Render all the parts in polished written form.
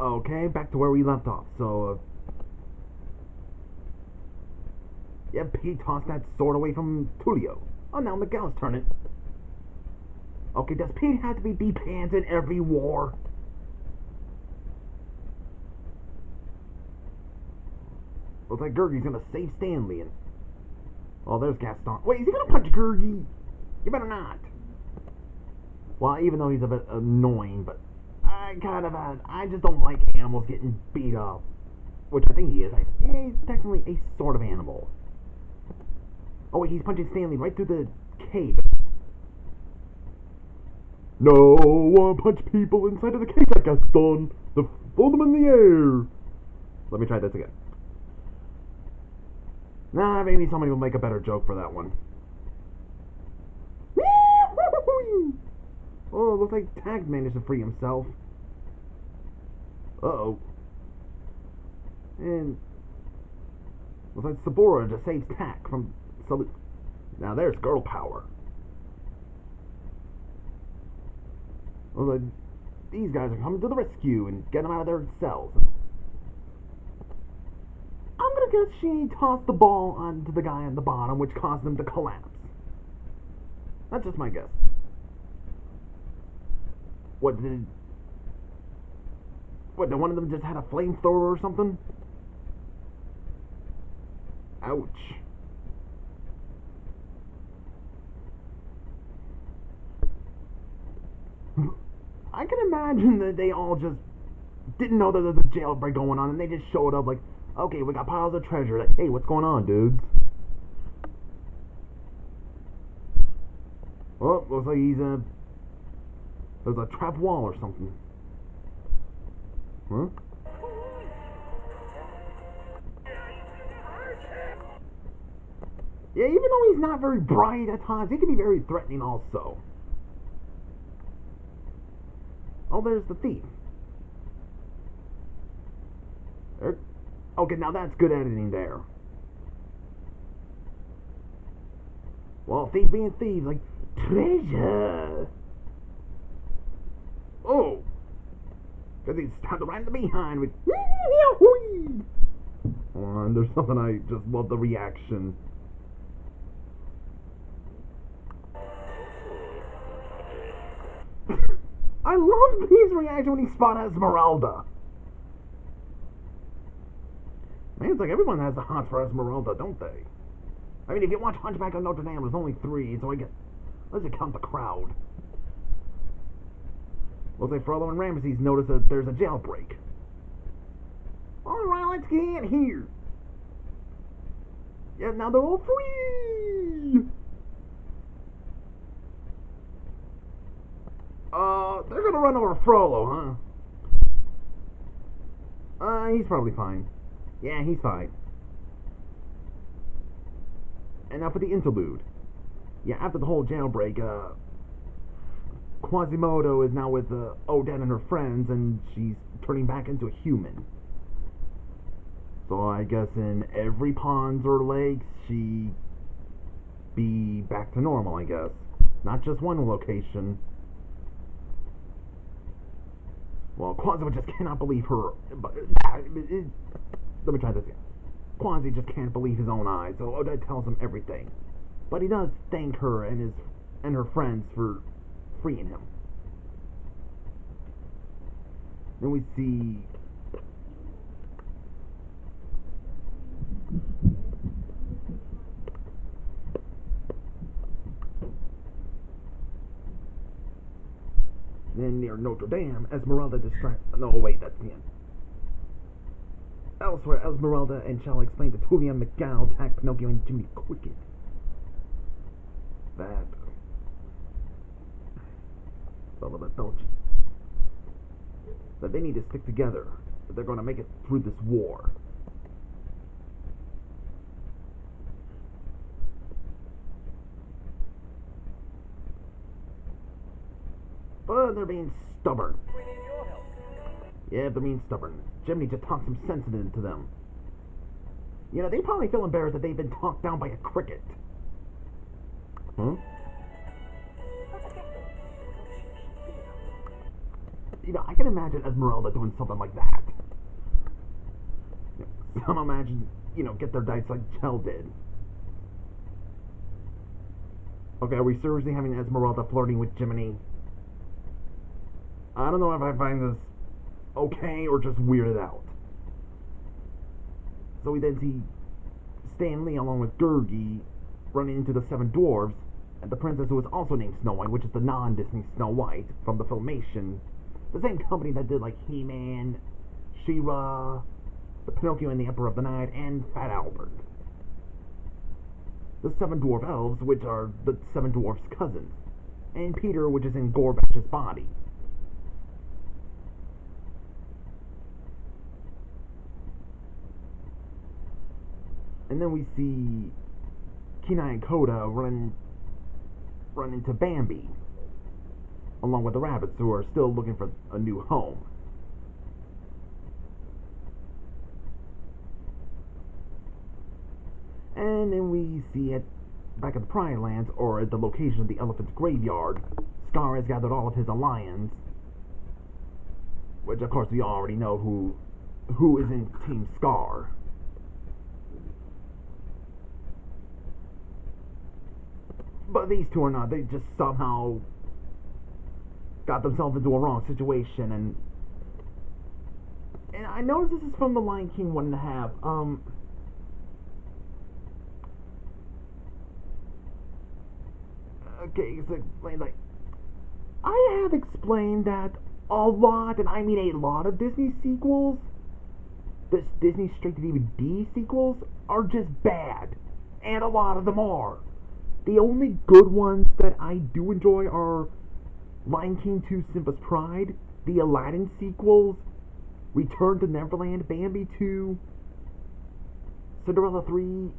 Okay, back to where we left off. So, yep, he tossed that sword away from Tulio. Oh, now Miguel's turn. Okay, does Pete have to be deep hands in every war? Looks like Gurgi's gonna save Stanley and... Oh, there's Gaston. Wait, is he gonna punch Gurgi? You better not. Well, even though he's a bit annoying, but... I just don't like animals getting beat up. Which I think he is. He's technically a sort of animal. Oh wait, he's punching Stanley right through the cave. No, punch people inside of the cave, like Gaston. Throw them in the air. Let me try this again. Nah, maybe somebody will make a better joke for that one. Oh, looks like Tag managed to free himself. Uh-oh. And looks like Sabura just saves Tack from Salute. Now there's girl power. Looks like these guys are coming to the rescue and get them out of their cells. I'm gonna guess she tossed the ball onto the guy on the bottom, which caused them to collapse. That's just my guess. What, did one of them just had a flamethrower or something? Ouch. I can imagine that they all just didn't know that there was a jailbreak going on, and they just showed up like, okay, we got piles of treasure. Like, hey, what's going on, dudes? Oh, looks like there's a trap wall or something. Huh? Yeah, even though he's not very bright at times, he can be very threatening also. Oh, there's the thief. Okay, now that's good editing there. Well, thief being thieves, like, treasure. Oh. Because he's stabbed right in the behind with... And there's something I just love the reaction. I love Pete's reaction when he spotted Esmeralda. Man, it's like everyone has the hots for Esmeralda, don't they? I mean, if you watch Hunchback of Notre Dame, there's only 3, so I guess... Let's just count the crowd. Well, say Frollo and Ramesses notice that there's a jailbreak. Alright, let's get in here. Yeah, now they're all free! They're gonna run over Frollo, huh? He's probably fine. Yeah, he's fine. And now for the interlude. Yeah, after the whole jailbreak, Quasimodo is now with Odette and her friends, and she's turning back into a human. So I guess in every pond or lake, she be back to normal, I guess. Not just one location. Well, Quasimodo just cannot believe her. Let me try this again. Quasi just can't believe his own eyes, so Odette tells him everything. But he does thank her and her friends for freeing him. Then we see... Then near Notre Dame, Esmeralda distracts... No, wait, that's the end. Elsewhere, Esmeralda and Shell explain to Tulio and Miguel, Tack, Pinocchio, and Jiminy Cricket that... that they need to stick together, that they're going to make it through this war. But they're being stubborn. Yeah, they're being stubborn. Jiminy just talks some sense into them. You know, they probably feel embarrassed that they've been talked down by a cricket. Huh? I can imagine Esmeralda doing something like that. Some imagine, get their dice like Chell did. Okay, are we seriously having Esmeralda flirting with Jiminy? I don't know if I find this okay or just weirded out. So we then see Stanley along with Gurgi running into the Seven Dwarfs and the princess who is also named Snow White, which is the non-Disney Snow White from the Filmation. The same company that did like He-Man, She-Ra, the Pinocchio and the Emperor of the Night, and Fat Albert. The Seven Dwarf Elves, which are the Seven Dwarfs' cousins, and Peter, which is in Gorbatch's body. And then we see Kenai and Koda run into Bambi, along with the rabbits who are still looking for a new home. And then we see it back at the Pride Lands, or at the location of the elephant's graveyard. Scar has gathered all of his alliance, which of course we already know who is in Team Scar. But these two are not. They just somehow got themselves into a wrong situation, and I noticed this is from The Lion King 1.5. Okay, so like I have explained that a lot, and I mean a lot of Disney sequels, this Disney straight-to-DVD sequels, are just bad, and a lot of them are. The only good ones that I do enjoy are Lion King 2 Simba's Pride, the Aladdin sequels, Return to Neverland, Bambi 2, Cinderella 3,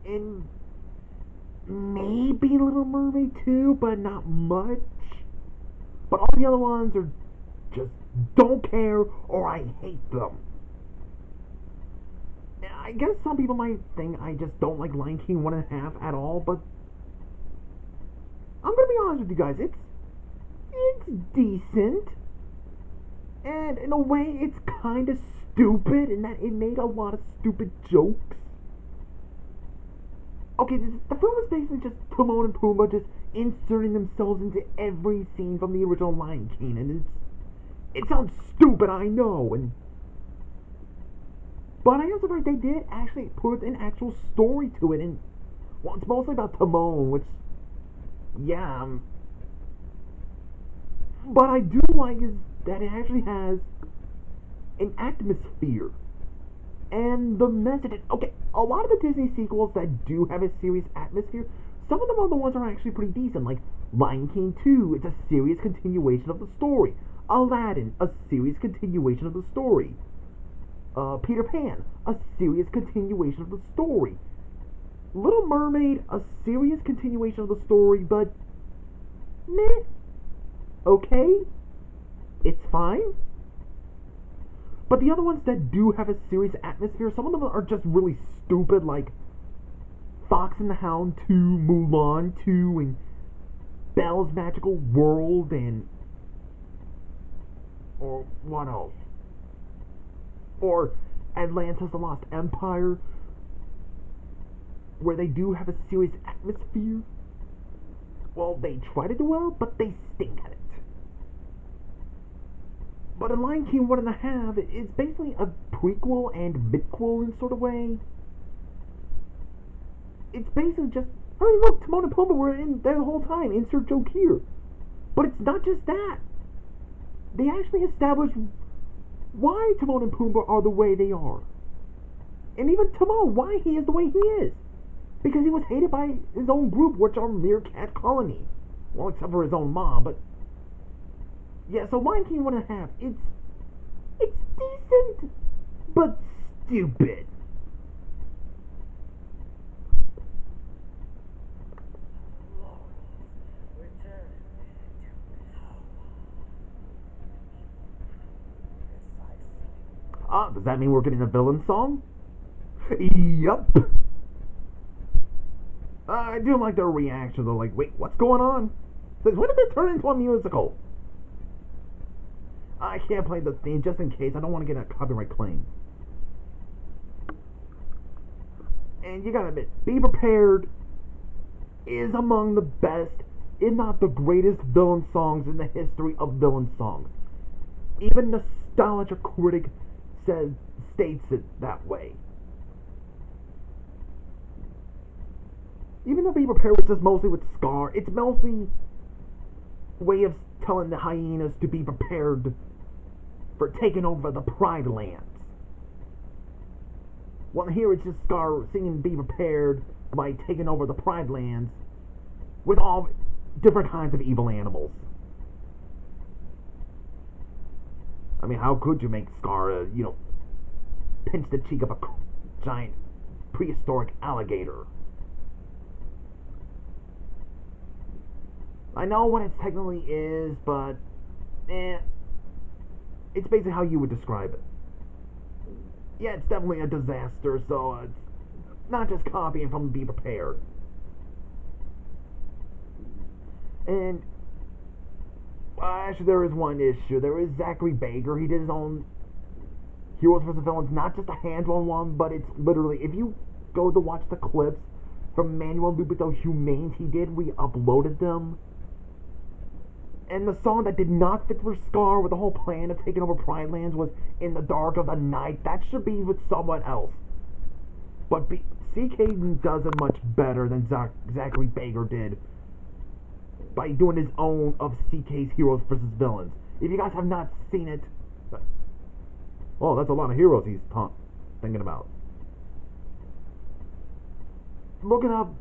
and maybe Little Mermaid 2, but not much. But all the other ones are just don't care, or I hate them. I guess some people might think I just don't like Lion King 1.5 at all, but I'm gonna be honest with you guys, it's decent, and in a way it's kind of stupid in that it made a lot of stupid jokes. Okay, the film is basically just Timon and Pumbaa just inserting themselves into every scene from the original Lion King, and it sounds stupid, I know, but I am surprised they did actually put an actual story to it, and well, it's mostly about Timon, which, yeah, but I do like is that it actually has an atmosphere, and the message. Okay, a lot of the Disney sequels that do have a serious atmosphere, some of them are the ones that are actually pretty decent, like Lion King 2, it's a serious continuation of the story. Aladdin, a serious continuation of the story. Peter Pan, a serious continuation of the story. Little Mermaid, a serious continuation of the story, but meh. Okay, it's fine. But the other ones that do have a serious atmosphere, some of them are just really stupid, like Fox and the Hound 2, Mulan 2, and Belle's Magical World, and or what else? Or Atlantis the Lost Empire, where they do have a serious atmosphere. Well, they try to do well, but they stink at it. But in Lion King 1.5, it's basically a prequel and midquel in sort of way. It's basically just, I mean, look, Timon and Pumbaa were in there the whole time, insert joke here. But it's not just that. They actually establish why Timon and Pumbaa are the way they are. And even Timon, why he is the way he is. Because he was hated by his own group, which are Meerkat Colony. Well, except for his own mom, but yeah, so Lion King 1.5, it's decent, but stupid. Does that mean we're getting a villain song? Yup. I do like their reaction. They're like, wait, what's going on? Says, when did it turn into a musical? I can't play the theme just in case. I don't want to get a copyright claim. And you gotta admit, Be Prepared is among the best, if not the greatest, villain songs in the history of villain songs. Even Nostalgia Critic states it that way. Even though Be Prepared was just mostly with Scar, it's mostly a way of telling the hyenas to be prepared for taking over the Pride Lands. Well, here it's just Scar singing Be Prepared by taking over the Pride Lands with all different kinds of evil animals. I mean, how could you make Scar, pinch the cheek of a giant prehistoric alligator? I know what it technically is, but it's basically how you would describe it. Yeah, it's definitely a disaster, so it's not just copying from Be Prepared. And actually, there is one issue. There is Zachary Baker. He did his own Heroes vs. Villains, not just a hand-drawn one, but it's literally, if you go to watch the clips from Manuel Lupito Humanes he did, we uploaded them. And the song that did not fit for Scar with the whole plan of taking over Pride Lands was In the Dark of the Night. That should be with someone else. But CK does it much better than Zachary Baker did by doing his own of CK's Heroes vs. Villains. If you guys have not seen it, well, that's a lot of heroes he's thinking about. Look it up.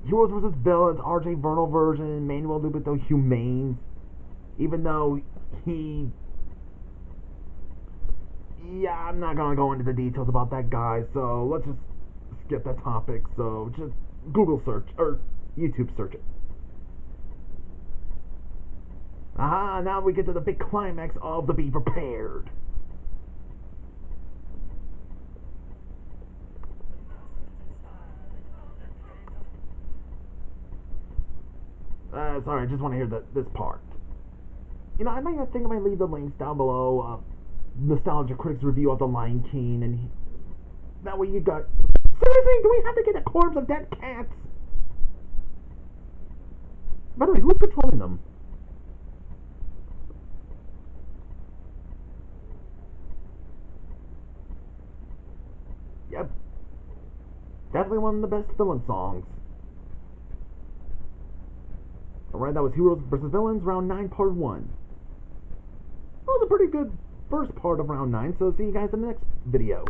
Heroes vs. Villains, RJ Vernal version, Manuel Lupito Humanes. Even though yeah, I'm not gonna go into the details about that guy, so let's just skip that topic. So just Google search, or YouTube search it. Aha, now we get to the big climax of the Be Prepared. Sorry, I just want to hear this part. I think I might leave the links down below. Nostalgia Critic's review of The Lion King, and that way you got... Seriously, do we have to get a corpse of dead cats? By the way, who's controlling them? Yep. Definitely one of the best villain songs. Alright, that was Heroes vs. Villains, Round 9, Part 1. That was a pretty good first part of Round 9, so see you guys in the next video.